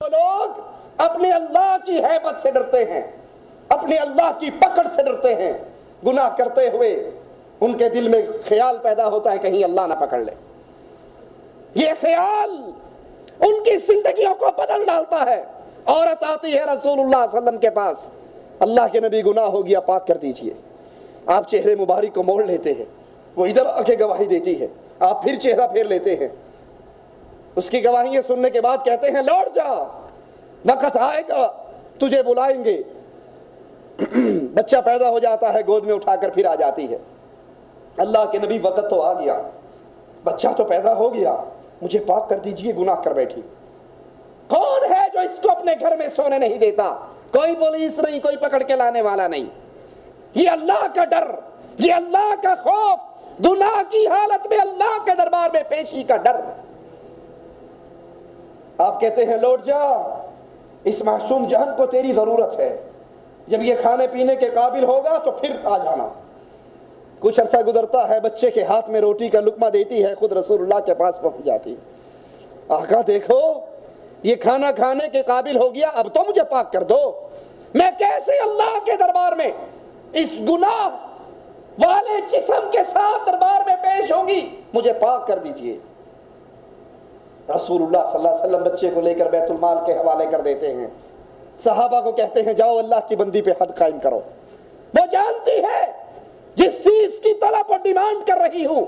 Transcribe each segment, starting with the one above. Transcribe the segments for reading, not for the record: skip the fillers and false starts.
لوگ اپنے اللہ کی ہیبت سے ڈرتے ہیں، اپنے اللہ کی پکڑ سے ڈرتے ہیں، گناہ کرتے ہوئے ان کے دل میں خیال پیدا ہوتا ہے کہیں اللہ نہ پکڑ لے۔ یہ خیال ان کی زندگیوں کو بدل ڈالتا ہے۔ عورت آتی ہے رسول اللہ صلی اللہ علیہ وسلم کے پاس، اللہ کے نبی گناہ ہو گیا، پاک کر دیجئے۔ آپ چہرے مبارک کو موڑ لیتے ہیں، وہ ادھر آ کے گواہی دیتی ہے، آپ پھر چہرہ پھیر لیتے ہیں، اس کی گواہیاں سننے کے بعد کہتے ہیں لوٹ جا، وقت آئے گا تجھے بلائیں گے۔ بچہ پیدا ہو جاتا ہے، گود میں اٹھا کر پھر آ جاتی ہے، اللہ کے نبی وقت تو آ گیا، بچہ تو پیدا ہو گیا، مجھے پاک کر دیجئے، گناہ کر بیٹھی۔ کون ہے جو اس کو اپنے گھر میں سونے نہیں دیتا؟ کوئی پولیس نہیں، کوئی پکڑ کے لانے والا نہیں۔ یہ اللہ کا ڈر، یہ اللہ کا خوف، گناہ کی حالت میں اللہ کے دربار میں پیشی کا ڈر۔ آپ کہتے ہیں لوٹ جا، اس معصوم جہن کو تیری ضرورت ہے، جب یہ کھانے پینے کے قابل ہوگا تو پھر آ جانا۔ کچھ عرصہ گزرتا ہے، بچے کے ہاتھ میں روٹی کا لقمہ دیتی ہے، خود رسول اللہ کے پاس پہنچ جاتی، آقا دیکھو یہ کھانا کھانے کے قابل ہو گیا، اب تو مجھے پاک کر دو، میں کیسے اللہ کے دربار میں اس گناہ والے جسم کے ساتھ دربار میں پیش ہوں گی، مجھے پاک کر دیجئے۔ رسول اللہ صلی اللہ علیہ وسلم بچے کو لے کر بیت المال کے حوالے کر دیتے ہیں، صحابہ کو کہتے ہیں جاؤ اللہ کی بندی پہ حد قائم کرو۔ وہ جانتی ہے جس چیز کی طلب اور ڈیمانڈ کر رہی ہوں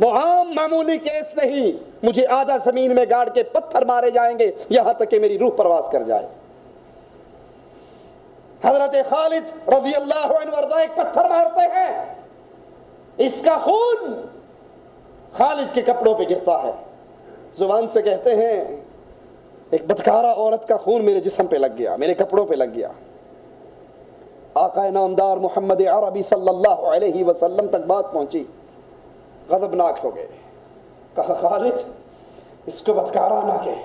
وہ عام معمولی کیس نہیں، مجھے آدھا زمین میں گاڑ کے پتھر مارے جائیں گے یہاں تک کہ میری روح پرواز کر جائے۔ حضرت خالد رضی اللہ عنہ وارضاہ ایک پتھر مارتے ہیں، اس کا خون خالد کے کپڑوں پہ گرتا ہے، زبان سے کہتے ہیں ایک بدکارہ عورت کا خون میرے جسم پہ لگ گیا، میرے کپڑوں پہ لگ گیا۔ آقا نامدار محمد عربی صلی اللہ علیہ وسلم تک بات پہنچی، غضبناک ہو گئے، کہا خالد اس کو بدکارہ نہ کہہ،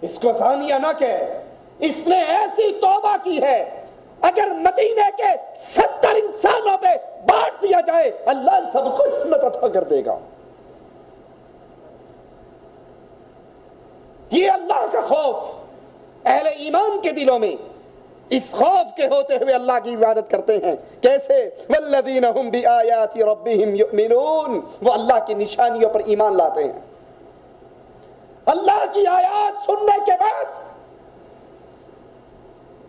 اس کو زانیہ نہ کہہ، اس نے ایسی توبہ کی ہے اگر مدینے کے 70 انسانوں پہ بانٹ دیا جائے اللہ سب کو جنت عطا کر دے گا۔ یہ اللہ کا خوف اہل ایمان کے دلوں میں، اس خوف کے ہوتے ہوئے اللہ کی عبادت کرتے ہیں۔ کیسے؟ والذین هم بآیات ربهم یؤمنون، وہ اللہ کی نشانیوں پر ایمان لاتے ہیں۔ اللہ کی آیات سننے کے بعد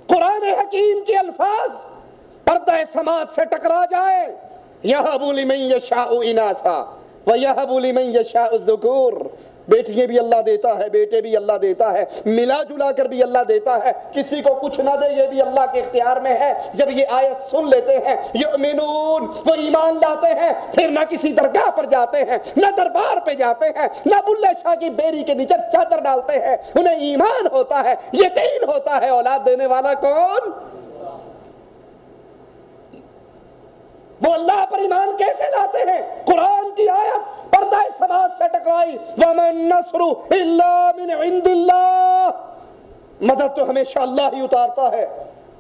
قرآن حکیم کے الفاظ پردہ سماعت سے ٹکرا جائے، یَهَبُ لِمَن یَشَاءُ إِنَاثًا وَيَهَبُ لِمَن یَشَاءُ الذُّکُورَ، بیٹیاں بھی اللہ دیتا ہے، بیٹے بھی اللہ دیتا ہے، ملا جلا کر بھی اللہ دیتا ہے، کسی کو کچھ نہ دے یہ بھی اللہ کے اختیار میں ہے۔ جب یہ آیت سن لیتے ہیں یؤمنون، وہ ایمان لاتے ہیں، پھر نہ کسی درگاہ پر جاتے ہیں، نہ دربار پہ جاتے ہیں، نہ بلے شاہ کی بیری کے نیچے چادر ڈالتے ہیں، انہیں ایمان ہوتا ہے، یقین ہوتا ہے اولاد دینے والا کون؟ وہ اللہ پر ایمان کیسے لاتے ہیں؟ قرآن کی آیت پردہ سماعت سے ٹکرائی، وَمَن نَّصْرُ إِلَّا مِنْ عِنْدِ اللَّهِ، مدد تو ہمیشہ اللہ ہی اتارتا ہے۔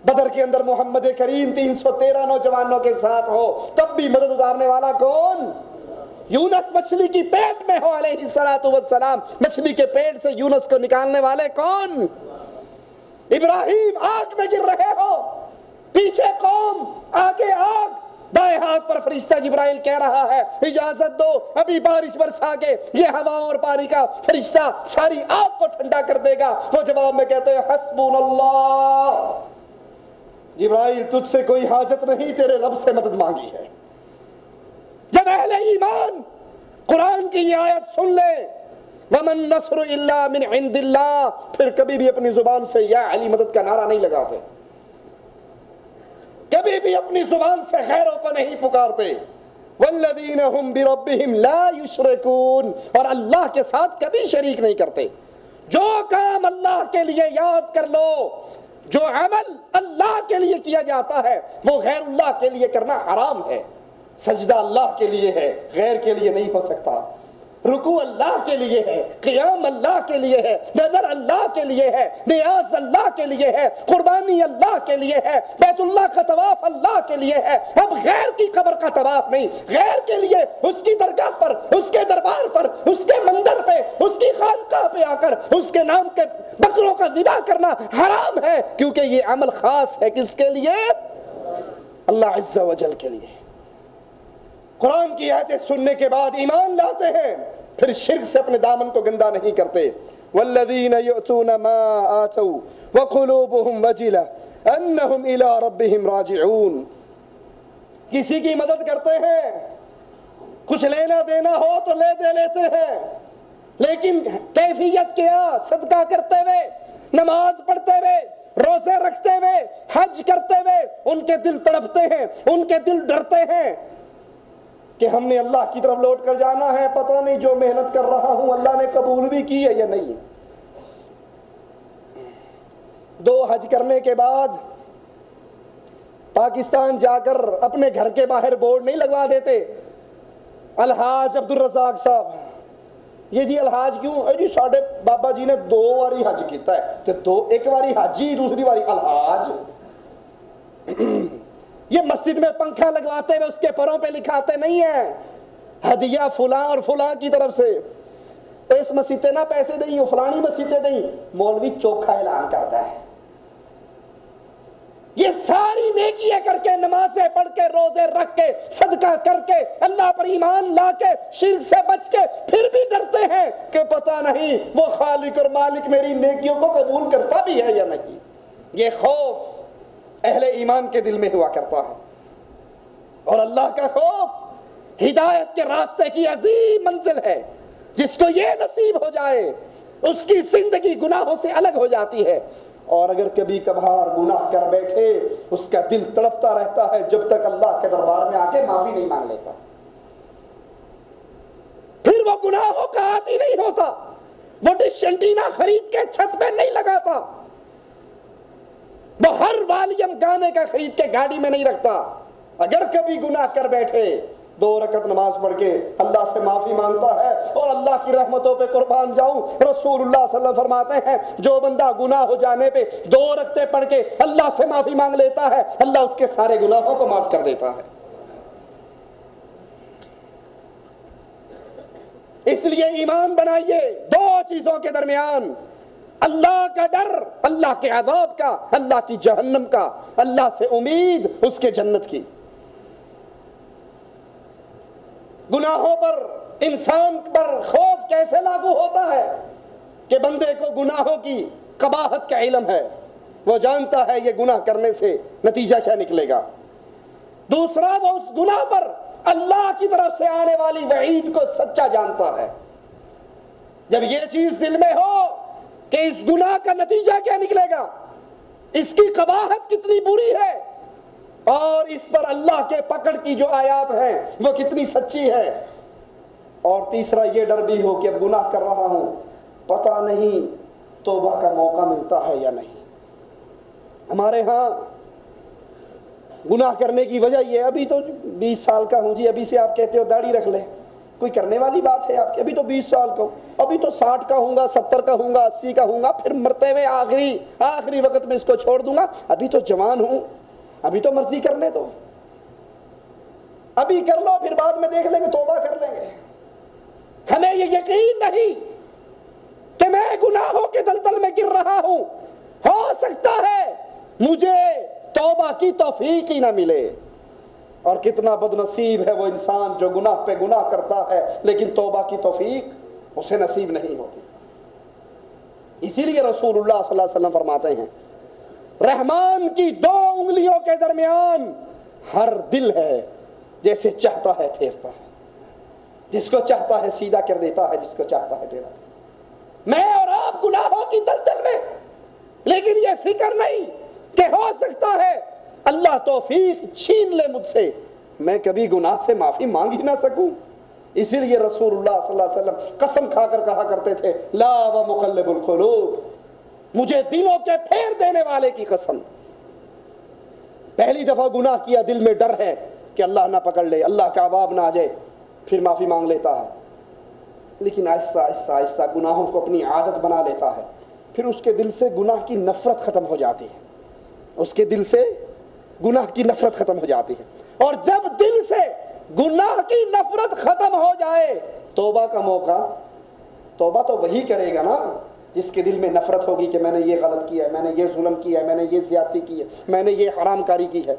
بدر کے اندر محمد کریم 313 نوجوانوں کے ساتھ ہو تب بھی مدد اتارنے والا کون؟ یونس مچھلی کی پیٹ میں ہو علیہ السلام، مچھلی کے پیٹ سے یونس کو نکالنے والے کون؟ ابراہیم آگ میں گر رہے ہو، پیچھے قوم، آگے آگ، دائیں ہاتھ پر فرشتہ جبرائیل کہہ رہا ہے اجازت دو ابھی بارش برسا کے یہ ہوا اور پانی کا فرشتہ ساری آگ کو ٹھنڈا کر دے گا۔ وہ جواب میں کہتے ہیں حسبنا اللہ، جبرائیل تجھ سے کوئی حاجت نہیں، تیرے رب سے مدد مانگی ہے۔ جب اہل ایمان قرآن کی یہ آیت سن لے وَمَن نَّصْرُ إِلَّا مِنْ عِنْدِ اللَّهِ، پھر کبھی بھی اپنی زبان سے یا علی مدد کا نعرہ نہیں لگاتے، کبھی بھی اپنی زبان سے غیروں کو نہیں پکارتے۔ والذین هم بربهم لا یشرکون، اور اللہ کے ساتھ کبھی شریک نہیں کرتے۔ جو کام اللہ کے لیے یاد کر لو، جو عمل اللہ کے لیے کیا جاتا ہے وہ غیر اللہ کے لیے کرنا حرام ہے۔ سجدہ اللہ کے لیے ہے، غیر کے لیے نہیں ہو سکتا۔ رکوع اللہ کے لیے ہے، قیام اللہ کے لیے ہے، نظر اللہ کے لیے ہے، نیاز اللہ کے لیے ہے، قربانی اللہ کے لیے ہے، بیت اللہ کا طواف اللہ کے لیے ہے۔ اب غیر کی قبر کا طواف نہیں، غیر کے لیے اس کی درگاہ پر، اس کے دربار پر، اس کے مندر پہ، اس کی خانقاہ پہ آ کر اس کے نام کے بکروں کا ذبح کرنا حرام ہے، کیونکہ یہ عمل خاص ہے کس کے لیے؟ اللہ عز و جل کے لیے۔ قرآن کی آیتیں سننے کے بعد ایمان لاتے ہیں، پھر شرک سے اپنے دامن کو گندا نہیں کرتے۔ والذین یؤتون ما آتوا وقلوبهم وجلہ انہم الی ربہم راجعون۔ کسی کی مدد کرتے ہیں، کچھ لینا دینا ہو تو لے دے لیتے ہیں، لیکن کیفیت کیا؟ صدقہ کرتے ہوئے، نماز پڑھتے ہوئے، روزے رکھتے ہوئے، حج کرتے ہوئے ان کے دل تڑپتے ہیں، ان کے دل ڈرتے ہیں کہ ہم نے اللہ کی طرف لوٹ کر جانا ہے، پتہ نہیں جو محنت کر رہا ہوں اللہ نے قبول بھی کی ہے یا نہیں۔ 2 حج کرنے کے بعد پاکستان جا کر اپنے گھر کے باہر بورڈ نہیں لگوا دیتے، الحاج عبدالرزاق صاحب، یہ جی الحاج کیوں؟ جی ساڑھے بابا جی نے 2 باری حج کیتا ہے، تو ایک باری حاجی دوسری باری الحاج۔ یہ مسجد میں پنکھا لگواتے ہوئے اس کے پروں پہ لکھاتے نہیں ہیں ہدیہ فلاں اور فلاں کی طرف سے، تو اس مسجد نہ پیسے دیں، فلانی مسجد دیں، مولوی چوکھا اعلان کرتا ہے۔ یہ ساری نیکیاں کر کے، نمازیں پڑھ کے، روزے رکھ کے، صدقہ کر کے، اللہ پر ایمان لا کے، شرک سے بچ کے، پھر بھی ڈرتے ہیں کہ پتہ نہیں وہ خالق اور مالک میری نیکیوں کو قبول کرتا بھی ہے یا نہیں۔ یہ خوف اہل ایمان کے دل میں ہوا کرتا ہے، اور اللہ کا خوف ہدایت کے راستے کی عظیم منزل ہے۔ جس کو یہ نصیب ہو جائے اس کی زندگی گناہوں سے الگ ہو جاتی ہے، اور اگر کبھی کبھار گناہ کر بیٹھے اس کا دل تڑپتا رہتا ہے جب تک اللہ کے دربار میں آ کے معافی نہیں مانگ لیتا، پھر وہ گناہوں کا عادی نہیں ہوتا، وہ ڈش انٹینا خرید کے چھت پہ نہیں لگاتا، وہ ہر والیم گانے کا خرید کے گاڑی میں نہیں رکھتا۔ اگر کبھی گناہ کر بیٹھے 2 رکعت نماز پڑھ کے اللہ سے معافی مانگتا ہے، اور اللہ کی رحمتوں پہ قربان جاؤں، رسول اللہ صلی اللہ علیہ وسلم فرماتے ہیں جو بندہ گناہ ہو جانے پہ 2 رکعتیں پڑھ کے اللہ سے معافی مانگ لیتا ہے، اللہ اس کے سارے گناہوں کو معاف کر دیتا ہے۔ اس لیے ایمان بنائیے 2 چیزوں کے درمیان، اللہ کا ڈر، اللہ کے عذاب کا، اللہ کی جہنم کا، اللہ سے امید اس کے جنت کی۔ گناہوں پر، انسان پر خوف کیسے لاگو ہوتا ہے کہ بندے کو گناہوں کی قباحت کا علم ہے، وہ جانتا ہے یہ گناہ کرنے سے نتیجہ کیا نکلے گا۔ دوسرا، وہ اس گناہ پر اللہ کی طرف سے آنے والی وعید کو سچا جانتا ہے۔ جب یہ چیز دل میں ہو کہ اس گناہ کا نتیجہ کیا نکلے گا، اس کی قباحت کتنی بری ہے، اور اس پر اللہ کے پکڑ کی جو آیات ہیں وہ کتنی سچی ہے، اور تیسرا یہ ڈر بھی ہو کہ اب گناہ کر رہا ہوں، پتہ نہیں توبہ کا موقع ملتا ہے یا نہیں۔ ہمارے ہاں گناہ کرنے کی وجہ یہ، ابھی تو 20 سال کا ہوں جی، ابھی سے آپ کہتے ہو داڑھی رکھ لیں، کوئی کرنے والی بات ہے آپ کی؟ ابھی تو 20 سال کا ہوں، ابھی تو 60 کا ہوں گا، 70 کا ہوں گا، 80 کا ہوں گا، پھر مرتے ہوئے آخری وقت میں اس کو چھوڑ دوں گا، ابھی تو جوان ہوں، ابھی تو مرضی کرنے دو، ابھی کر لو، پھر بعد میں دیکھ لیں گے، توبہ کر لیں گے۔ ہمیں یہ یقین نہیں کہ میں گناہوں کے دلدل میں گر رہا ہوں، ہو سکتا ہے مجھے توبہ کی توفیق ہی نہ ملے۔ اور کتنا بد نصیب ہے وہ انسان جو گناہ پہ گناہ کرتا ہے لیکن توبہ کی توفیق اسے نصیب نہیں ہوتی۔ اسی لیے رسول اللہ صلی اللہ علیہ وسلم فرماتے ہیں رحمان کی 2 انگلیوں کے درمیان ہر دل ہے، جیسے چاہتا ہے پھیرتا ہے، جس کو چاہتا ہے سیدھا کر دیتا ہے، جس کو چاہتا ہے ٹیڑھا۔ میں اور آپ گناہوں کی دلدل میں، لیکن یہ فکر نہیں کہ ہو سکتا ہے اللہ توفیق چھین لے مجھ سے، میں کبھی گناہ سے معافی مانگ ہی نہ سکوں۔ اسی لیے رسول اللہ صلی اللہ علیہ وسلم قسم کھا کر کہا کرتے تھے لا و مقلب القلوب، مجھے دلوں کے پھیر دینے والے کی قسم۔ پہلی دفعہ گناہ کیا، دل میں ڈر ہے کہ اللہ نہ پکڑ لے، اللہ کا عذاب نہ آ جائے، پھر معافی مانگ لیتا ہے۔ لیکن آہستہ آہستہ آہستہ گناہوں کو اپنی عادت بنا لیتا ہے، پھر اس کے دل سے گناہ کی نفرت ختم ہو جاتی ہے، اس کے دل سے گناہ کی نفرت ختم ہو جاتی ہے۔ اور جب دل سے گناہ کی نفرت ختم ہو جائے، توبہ کا موقع، توبہ تو وہی کرے گا نا جس کے دل میں نفرت ہوگی کہ میں نے یہ غلط کیا ہے، میں نے یہ ظلم کیا ہے، میں نے یہ زیادتی کی ہے، میں نے یہ حرام کاری کی ہے۔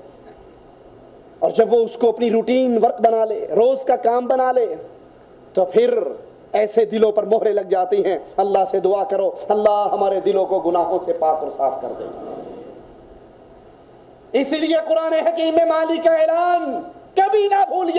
اور جب وہ اس کو اپنی روٹین ورک بنا لے، روز کا کام بنا لے، تو پھر ایسے دلوں پر مہریں لگ جاتی ہیں۔ اللہ سے دعا کرو، اللہ ہمارے دلوں کو گناہوں سے پاک اور صاف کر دے۔ اسی لیے قرآن حکیم میں مالک کا اعلان کبھی نہ بھولیے۔